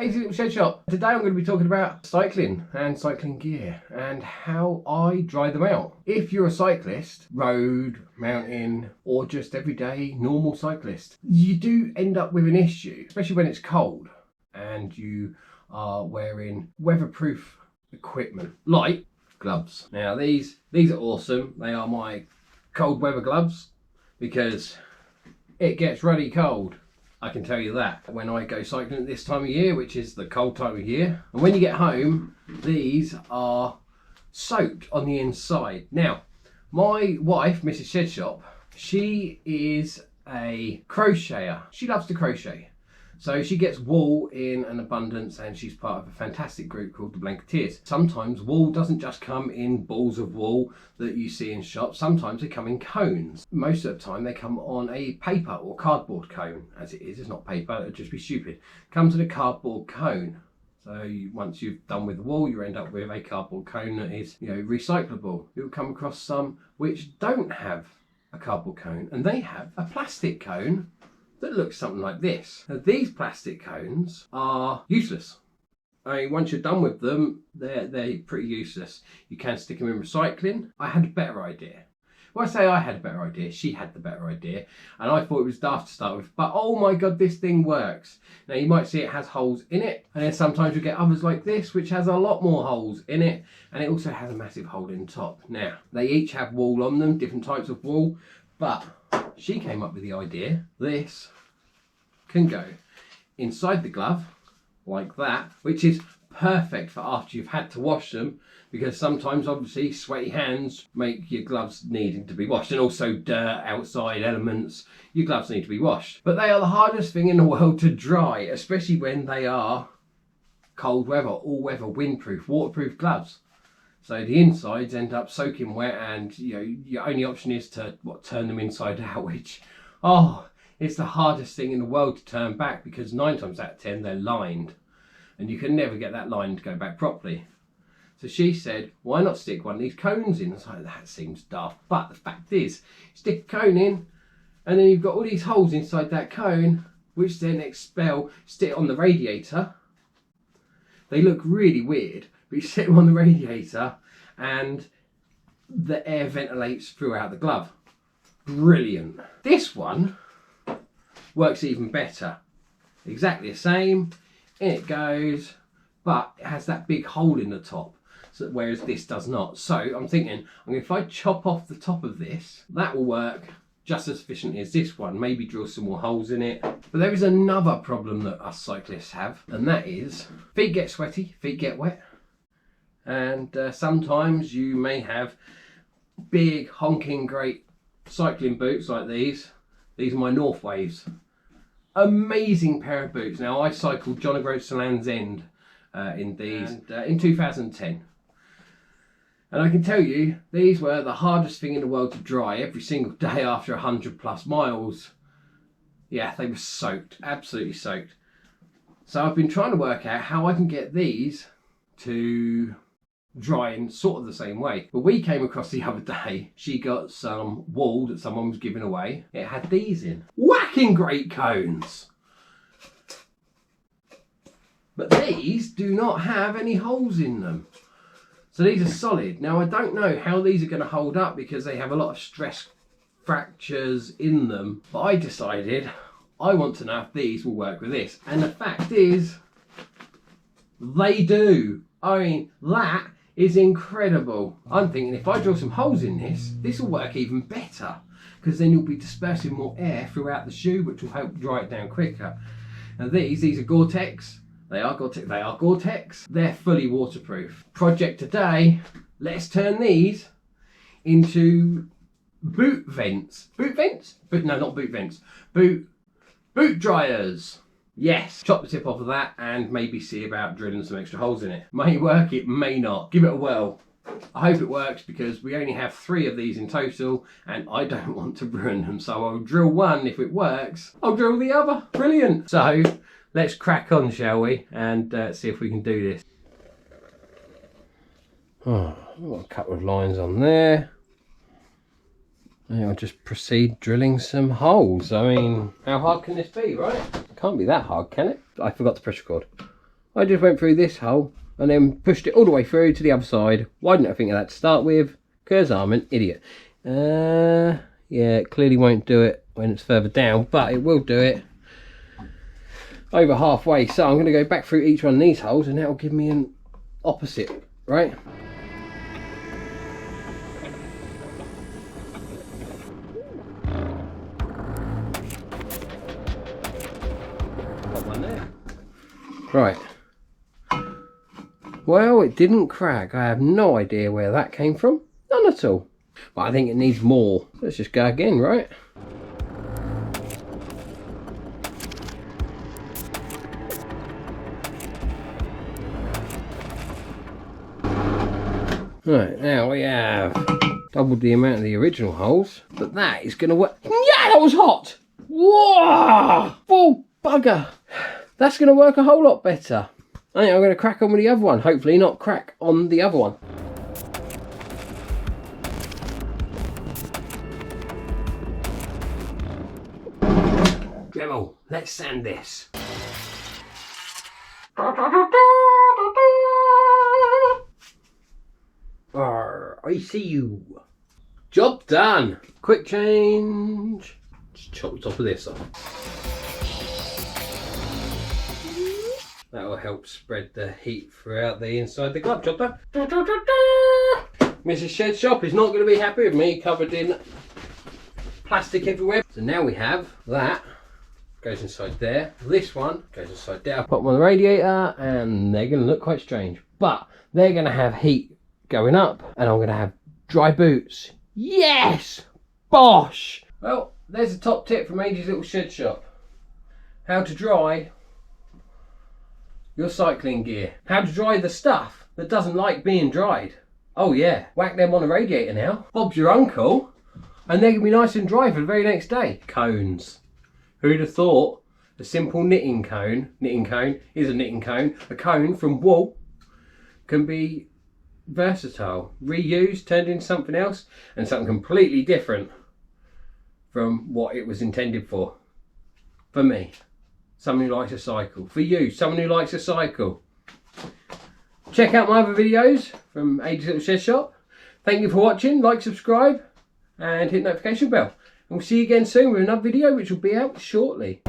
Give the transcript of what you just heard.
Mrs Shedshop. Today I'm going to be talking about cycling and cycling gear and how I dry them out. If you're a cyclist, road, mountain, or just everyday normal cyclist, you do end up with an issue, especially when it's cold and you are wearing weatherproof equipment like gloves. Now these are awesome. They are my cold weather gloves because it gets ruddy cold. I can tell you that when I go cycling at this time of year, which is the cold time of year, and when you get home, these are soaked on the inside. Now, my wife, Mrs Shedshop, she is a crocheter. She loves to crochet. So she gets wool in an abundance and she's part of a fantastic group called the Blanketeers. Sometimes wool doesn't just come in balls of wool that you see in shops. Sometimes they come in cones. Most of the time they come on a paper or cardboard cone. As it is, it's not paper, it would just be stupid. Comes in a cardboard cone. So once you've done with the wool, you end up with a cardboard cone that is, recyclable. You'll come across some which don't have a cardboard cone and they have a plastic cone that looks something like this. Now, these plastic cones are useless. I mean, once you're done with them, they're pretty useless. You can stick them in recycling. I had a better idea. Well, I say I had a better idea, she had the better idea, and I thought it was daft to start with, but oh my god, this thing works. Now you might see it has holes in it, and then sometimes you get others like this, which has a lot more holes in it, and it also has a massive hole in top. Now, they each have wool on them, different types of wool, but she came up with the idea, this can go inside the glove like that, which is perfect for after you've had to wash them, because sometimes obviously sweaty hands make your gloves needing to be washed, and also dirt, outside elements, your gloves need to be washed. But they are the hardest thing in the world to dry, especially when they are cold weather, all weather, windproof, waterproof gloves. So the insides end up soaking wet, and your only option is to turn them inside out, which, it's the hardest thing in the world to turn back, because 9 times out of 10 they're lined and you can never get that line to go back properly. So she said, why not stick one of these cones in? I was like, that seems daft, but the fact is, stick a cone in and then you've got all these holes inside that cone, which then expel, stick it on the radiator. They look really weird, but you sit them on the radiator and the air ventilates throughout the glove. Brilliant. This one works even better. Exactly the same, in it goes, but it has that big hole in the top, so whereas this does not. So I'm thinking, if I chop off the top of this, that will work just as efficiently as this one, maybe drill some more holes in it. But there is another problem that us cyclists have, and that is feet get sweaty, feet get wet, and sometimes you may have big honking great cycling boots like these. These are my North Waves. Amazing pair of boots. Now I cycled John O'Groats to Land's End in these in 2010. And I can tell you, these were the hardest thing in the world to dry every single day after 100+ miles. Yeah, they were soaked, absolutely soaked. So I've been trying to work out how I can get these to dry in sort of the same way. But we came across the other day, she got some wool that someone was giving away. It had these in. Whacking great cones! But these do not have any holes in them. So these are solid. Now I don't know how these are going to hold up because they have a lot of stress fractures in them. But I decided I want to know if these will work with this. And the fact is, they do. I mean, that is incredible. I'm thinking if I drill some holes in this will work even better, because then you'll be dispersing more air throughout the shoe, which will help dry it down quicker. And these are Gore-Tex. They are Gore-Tex. They're fully waterproof. Project today, let's turn these into boot vents. Boot vents? No, not boot vents. Boot dryers. Yes, chop the tip off of that and maybe see about drilling some extra holes in it. May work, it may not. Give it a whirl. I hope it works, because we only have 3 of these in total and I don't want to ruin them. So I'll drill one. If it works, I'll drill the other. Brilliant. So let's crack on, shall we? And see if we can do this. Oh, I've got a couple of lines on there. And I'll just proceed drilling some holes. I mean, how hard can this be, right? Can't be that hard, can it? I forgot the pressure cord. I just went through this hole and then pushed it all the way through to the other side. Why didn't I think of that to start with? Because I'm an idiot. Yeah, it clearly won't do it when it's further down, but it will do it over halfway. So I'm going to go back through each one of these holes and that will give me an opposite, right? Got one there. Right. Well, it didn't crack. I have no idea where that came from. None at all. But I think it needs more. Let's just go again, right? Right, now we have doubled the amount of the original holes, but that is going to work. Yeah, that was hot! Whoa! Full bugger! That's going to work a whole lot better. I think I'm going to crack on with the other one. Hopefully not crack on the other one. Dremel, let's sand this. I see you. Job done. Quick change. Just chop the top of this off. That will help spread the heat throughout the inside the glove chopper. Mrs Shedshop is not going to be happy with me covered in plastic everywhere. So now we have that. Goes inside there. This one goes inside there. I'll put them on the radiator and they're going to look quite strange. But they're going to have heat going up and I'm going to have dry boots. Yes! Bosh! Well, there's a top tip from Angie's Little Shed Shop. How to dry your cycling gear. How to dry the stuff that doesn't like being dried. Oh yeah, whack them on a radiator now. Bob's your uncle. And they're going to be nice and dry for the very next day. Cones. Who'd have thought a simple knitting cone is a knitting cone. A cone from wool can be versatile, reused, turned into something else, and something completely different from what it was intended for. For me, someone who likes a cycle. For you, someone who likes a cycle. Check out my other videos from Angie's Little Shed Shop. Thank you for watching. Like, subscribe, and hit the notification bell. And we'll see you again soon with another video which will be out shortly.